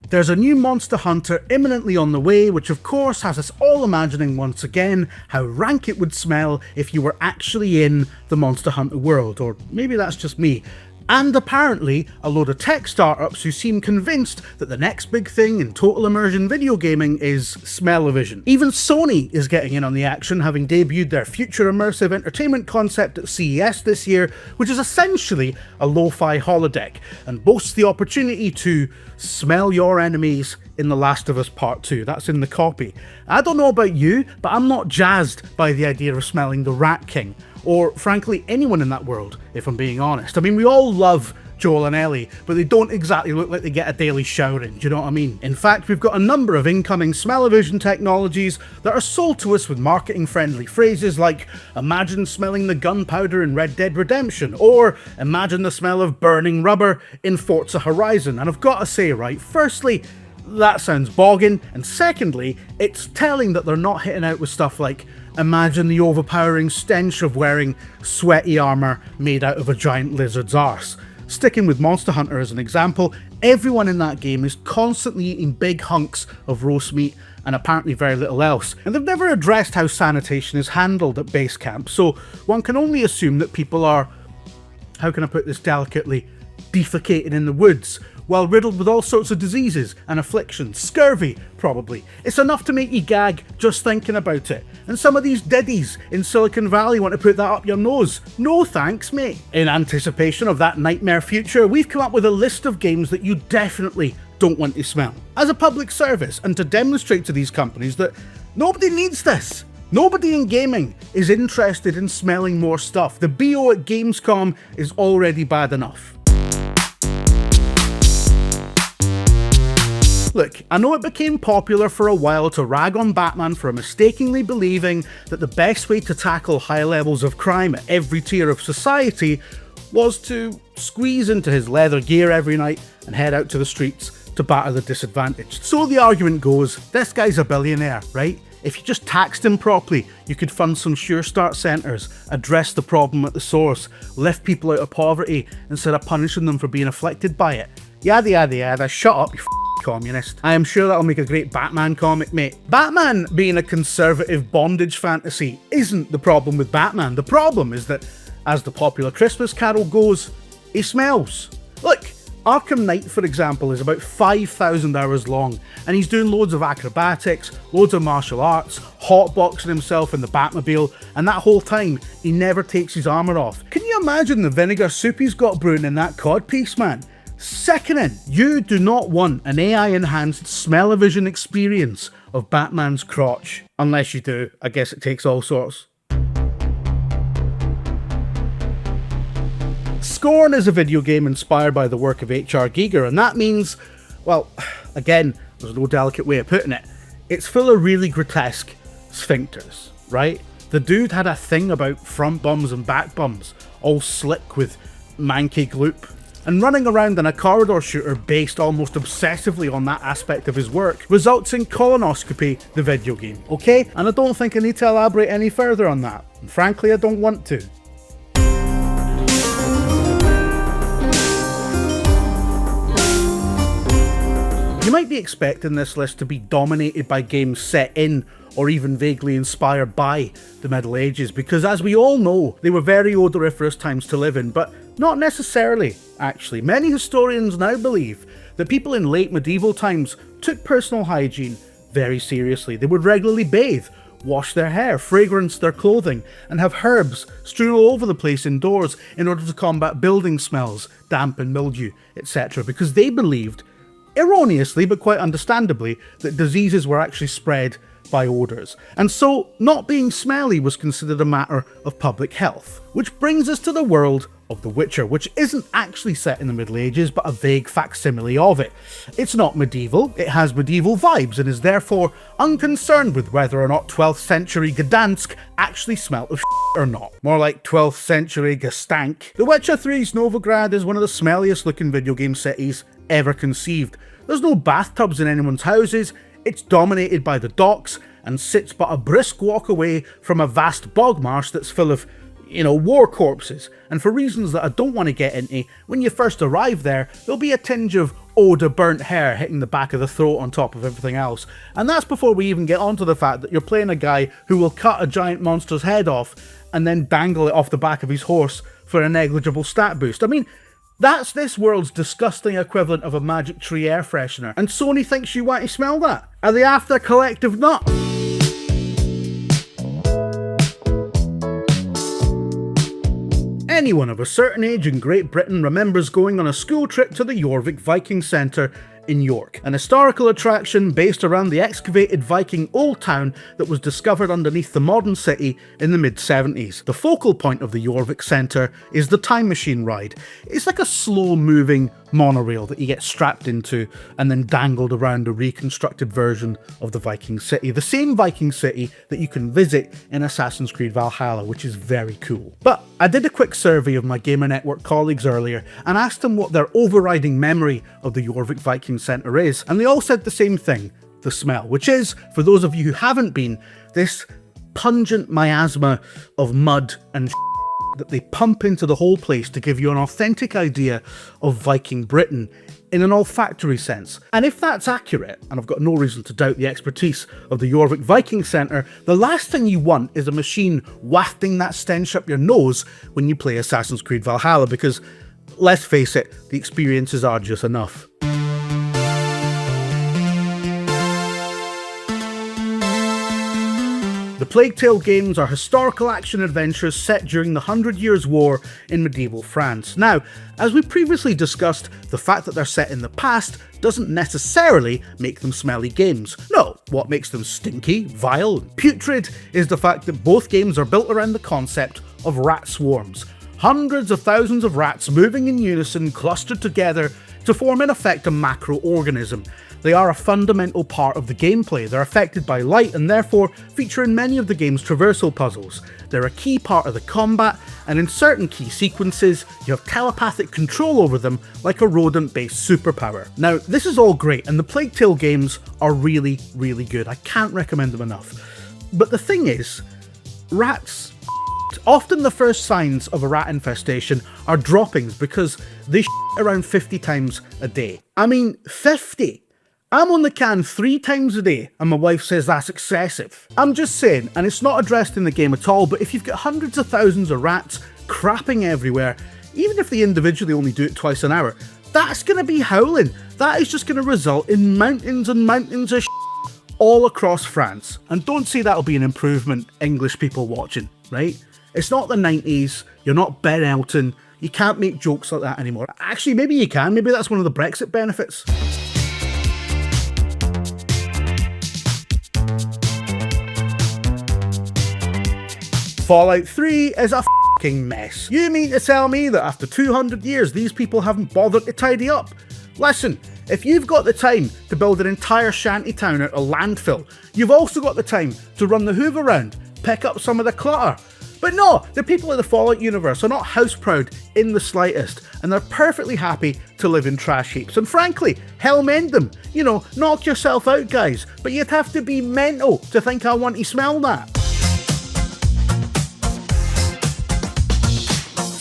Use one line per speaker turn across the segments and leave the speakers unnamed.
There's a new Monster Hunter imminently on the way, which of course has us all imagining once again how rank it would smell if you were actually in the Monster Hunter world, or maybe that's just me. And apparently a load of tech startups who seem convinced that the next big thing in total immersion video gaming is smell-o-vision. Even Sony is getting in on the action, having debuted their Future Immersive Entertainment Concept at CES this year, which is essentially a lo-fi holodeck, and boasts the opportunity to smell your enemies in The Last of Us Part 2. That's in the copy. I don't know about you, but I'm not jazzed by the idea of smelling the Rat King, or frankly anyone in that world, if I'm being honest. I mean, we all love Joel and Ellie, but they don't exactly look like they get a daily showering, do you know what I mean? In fact, we've got a number of incoming smell-o-vision technologies that are sold to us with marketing-friendly phrases like, imagine smelling the gunpowder in Red Dead Redemption, or imagine the smell of burning rubber in Forza Horizon. And I've got to say, right, firstly, that sounds bogging, and secondly, it's telling that they're not hitting out with stuff like, imagine the overpowering stench of wearing sweaty armour made out of a giant lizard's arse. Sticking with Monster Hunter as an example, everyone in that game is constantly eating big hunks of roast meat and apparently very little else, and they've never addressed how sanitation is handled at base camp, so one can only assume that people are, how can I put this delicately, defecating in the woods, while riddled with all sorts of diseases and afflictions, scurvy probably. It's enough to make you gag just thinking about it. And some of these diddies in Silicon Valley want to put that up your nose. No thanks, mate. In anticipation of that nightmare future, we've come up with a list of games that you definitely don't want to smell, as a public service, and to demonstrate to these companies that nobody needs this. Nobody in gaming is interested in smelling more stuff. The BO at Gamescom is already bad enough. Look, I know it became popular for a while to rag on Batman for mistakenly believing that the best way to tackle high levels of crime at every tier of society was to squeeze into his leather gear every night and head out to the streets to batter the disadvantaged. So the argument goes, this guy's a billionaire, right? If you just taxed him properly, you could fund some Sure Start centres, address the problem at the source, lift people out of poverty instead of punishing them for being afflicted by it. Yada yada yada, shut up, you communist. I am sure that'll make a great Batman comic, mate. Batman being a conservative bondage fantasy isn't the problem with Batman. The problem is that, as the popular Christmas carol goes, he smells. Look, Arkham Knight, for example, is about 5,000 hours long, and he's doing loads of acrobatics, loads of martial arts, hotboxing himself in the Batmobile, and that whole time, he never takes his armour off. Can you imagine the vinegar soup he's got brewing in that codpiece, man? Sickening. You do not want an AI-enhanced smell-o-vision experience of Batman's crotch. Unless you do, I guess it takes all sorts. Scorn is a video game inspired by the work of H.R. Giger, and that means, well, again, there's no delicate way of putting it, it's full of really grotesque sphincters, right? The dude had a thing about front bums and back bums, all slick with manky gloop, and running around in a corridor shooter based almost obsessively on that aspect of his work results in Colonoscopy, the video game, okay? And I don't think I need to elaborate any further on that, and frankly I don't want to. You might be expecting this list to be dominated by games set in or even vaguely inspired by the Middle Ages, because as we all know, they were very odoriferous times to live in, but not necessarily, actually. Many historians now believe that people in late medieval times took personal hygiene very seriously. They would regularly bathe, wash their hair, fragrance their clothing, and have herbs strewn all over the place indoors in order to combat building smells, damp and mildew, etc., because they believed, erroneously but quite understandably, that diseases were actually spread by odours, and so not being smelly was considered a matter of public health. Which brings us to the world of The Witcher, which isn't actually set in the Middle Ages but a vague facsimile of it. It's not medieval, it has medieval vibes, and is therefore unconcerned with whether or not 12th century Gdansk actually smelt of or not. More like 12th century Gestank. The Witcher 3's Novigrad is one of the smelliest looking video game cities ever conceived. There's no bathtubs in anyone's houses, it's dominated by the docks, and sits but a brisk walk away from a vast bog marsh that's full of, war corpses. And for reasons that I don't want to get into, when you first arrive there, there'll be a tinge of ode of burnt hair hitting the back of the throat on top of everything else. And that's before we even get onto the fact that you're playing a guy who will cut a giant monster's head off and then dangle it off the back of his horse for a negligible stat boost. I mean, that's this world's disgusting equivalent of a magic tree air freshener, and Sony thinks you want to smell that? Are they after a collective nut? Anyone of a certain age in Great Britain remembers going on a school trip to the Jorvik Viking Centre in York, an historical attraction based around the excavated Viking old town that was discovered underneath the modern city in the mid-70s. The focal point of the Jorvik Centre is the Time Machine ride. It's like a slow-moving monorail that you get strapped into and then dangled around a reconstructed version of the Viking city. The same Viking city that you can visit in Assassin's Creed Valhalla, which is very cool. But I did a quick survey of my Gamer Network colleagues earlier and asked them what their overriding memory of the Jorvik Viking Centre is, and they all said the same thing: the smell, which is, for those of you who haven't been, this pungent miasma of mud and that they pump into the whole place to give you an authentic idea of Viking Britain in an olfactory sense. And if that's accurate, and I've got no reason to doubt the expertise of the Jorvik Viking Centre, the last thing you want is a machine wafting that stench up your nose when you play Assassin's Creed Valhalla, because, let's face it, the experience is arduous enough. The Plague Tale games are historical action adventures set during the 100 Years' War in medieval France. Now, as we previously discussed, the fact that they're set in the past doesn't necessarily make them smelly games. No, what makes them stinky, vile, and putrid is the fact that both games are built around the concept of rat swarms. Hundreds of thousands of rats moving in unison, clustered together to form in effect a macro-organism. They are a fundamental part of the gameplay. They're affected by light and therefore feature in many of the game's traversal puzzles. They're a key part of the combat, and in certain key sequences, you have telepathic control over them like a rodent-based superpower. Now, this is all great, and the Plague Tale games are really, really good. I can't recommend them enough. But the thing is, rats, often the first signs of a rat infestation are droppings because they around 50 times a day. I mean, 50! I'm on the can 3 times a day, and my wife says that's excessive. I'm just saying, and it's not addressed in the game at all, but if you've got hundreds of thousands of rats crapping everywhere, even if they individually only do it twice an hour, that's going to be howling. That is just going to result in mountains and mountains of all across France. And don't say that'll be an improvement, English people watching, right? It's not the 90s, you're not Ben Elton, you can't make jokes like that anymore. Actually, maybe you can, maybe that's one of the Brexit benefits. Fallout 3 is a f***ing mess. You mean to tell me that after 200 years these people haven't bothered to tidy up? Listen, if you've got the time to build an entire shantytown out of landfill, you've also got the time to run the hoover round, pick up some of the clutter. But no, the people of the Fallout universe are not house proud in the slightest, and they're perfectly happy to live in trash heaps. And frankly, hell mend them. You know, knock yourself out, guys. But you'd have to be mental to think I want to smell that.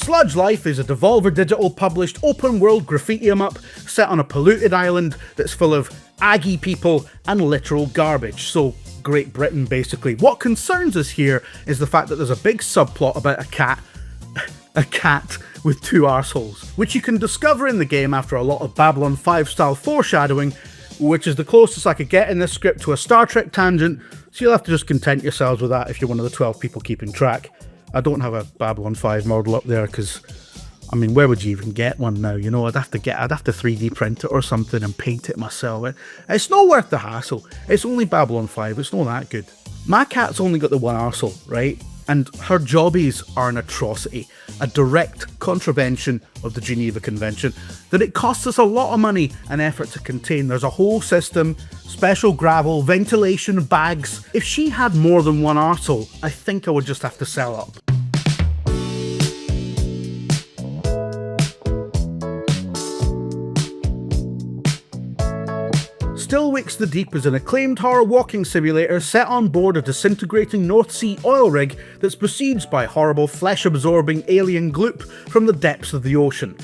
Sludge Life is a Devolver Digital published open world graffiti em-up set on a polluted island that's full of Aggie people and literal garbage. So, Great Britain basically. What concerns us here is the fact that there's a big subplot about a cat with 2 arseholes, which you can discover in the game after a lot of Babylon 5 style foreshadowing, which is the closest I could get in this script to a Star Trek tangent, so you'll have to just content yourselves with that if you're one of the 12 people keeping track. I don't have a Babylon 5 model up there because, I mean, where would you even get one now? You know, I'd have to 3D print it or something and paint it myself. It's not worth the hassle. It's only Babylon 5. It's not that good. My cat's only got the 1 arsehole, right? And her jobbies are an atrocity, a direct contravention of the Geneva Convention that it costs us a lot of money and effort to contain. There's a whole system, special gravel, ventilation, bags. If she had more than 1 arsehole, I think I would just have to sell up. Stillwicks the Deep is an acclaimed horror walking simulator set on board a disintegrating North Sea oil rig that's besieged by horrible flesh-absorbing alien gloop from the depths of the ocean.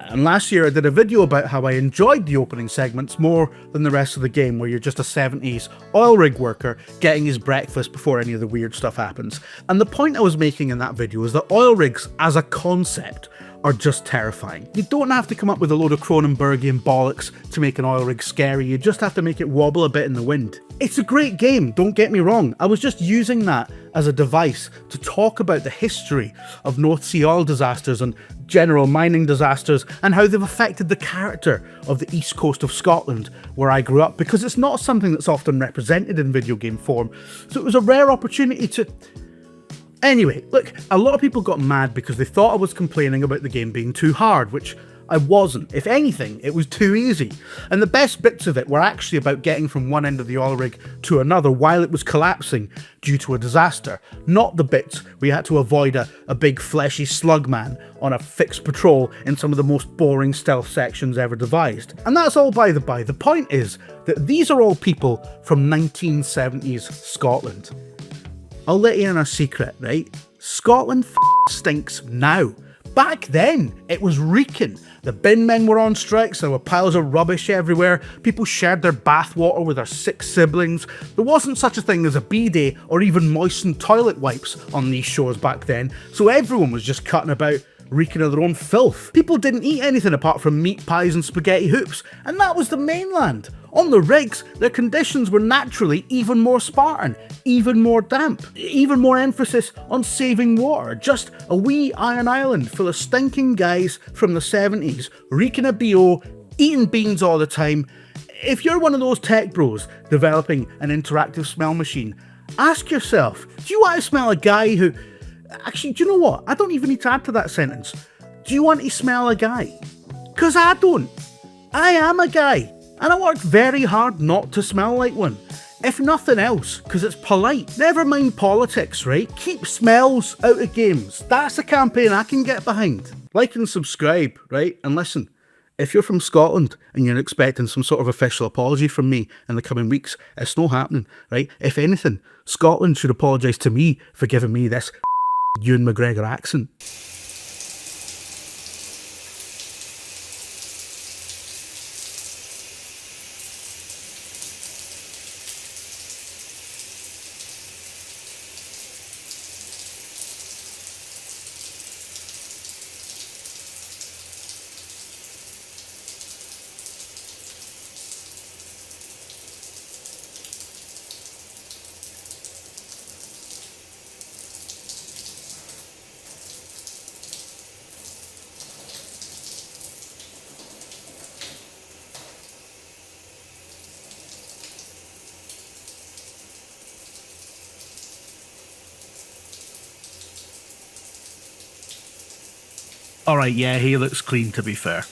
And last year I did a video about how I enjoyed the opening segments more than the rest of the game, where you're just a 70s oil rig worker getting his breakfast before any of the weird stuff happens. And the point I was making in that video is that oil rigs as a concept are just terrifying. You don't have to come up with a load of Cronenbergian bollocks to make an oil rig scary, you just have to make it wobble a bit in the wind. It's a great game, don't get me wrong. I was just using that as a device to talk about the history of North Sea oil disasters and general mining disasters and how they've affected the character of the east coast of Scotland, where I grew up, because it's not something that's often represented in video game form. So it was a rare opportunity to... Anyway, look, a lot of people got mad because they thought I was complaining about the game being too hard, which I wasn't. If anything, it was too easy. And the best bits of it were actually about getting from one end of the oil rig to another while it was collapsing due to a disaster, not the bits where you had to avoid a big fleshy slug man on a fixed patrol in some of the most boring stealth sections ever devised. And that's all by the by. The point is that these are all people from 1970s Scotland. I'll let you in a secret, right? Scotland stinks now. Back then, it was reeking. The bin men were on strikes, there were piles of rubbish everywhere, people shared their bathwater with their sick siblings. There wasn't such a thing as a bidet or even moistened toilet wipes on these shores back then, so everyone was just cutting about, reeking of their own filth. People didn't eat anything apart from meat pies and spaghetti hoops, and that was the mainland. On the rigs, their conditions were naturally even more Spartan, even more damp, even more emphasis on saving water. Just a wee iron island full of stinking guys from the 70s, reeking of BO, eating beans all the time. If you're one of those tech bros developing an interactive smell machine, ask yourself, do you want to smell a guy who... Actually, do you know what? I don't even need to add to that sentence. Do you want to smell a guy? Because I don't. I am a guy. And I worked very hard not to smell like one. If nothing else, because it's polite. Never mind politics, right? Keep smells out of games. That's a campaign I can get behind. Like and subscribe, right? And listen, if you're from Scotland and you're expecting some sort of official apology from me in the coming weeks, it's not happening, right? If anything, Scotland should apologise to me for giving me this Ewan McGregor accent. Alright, yeah, he looks clean to be fair.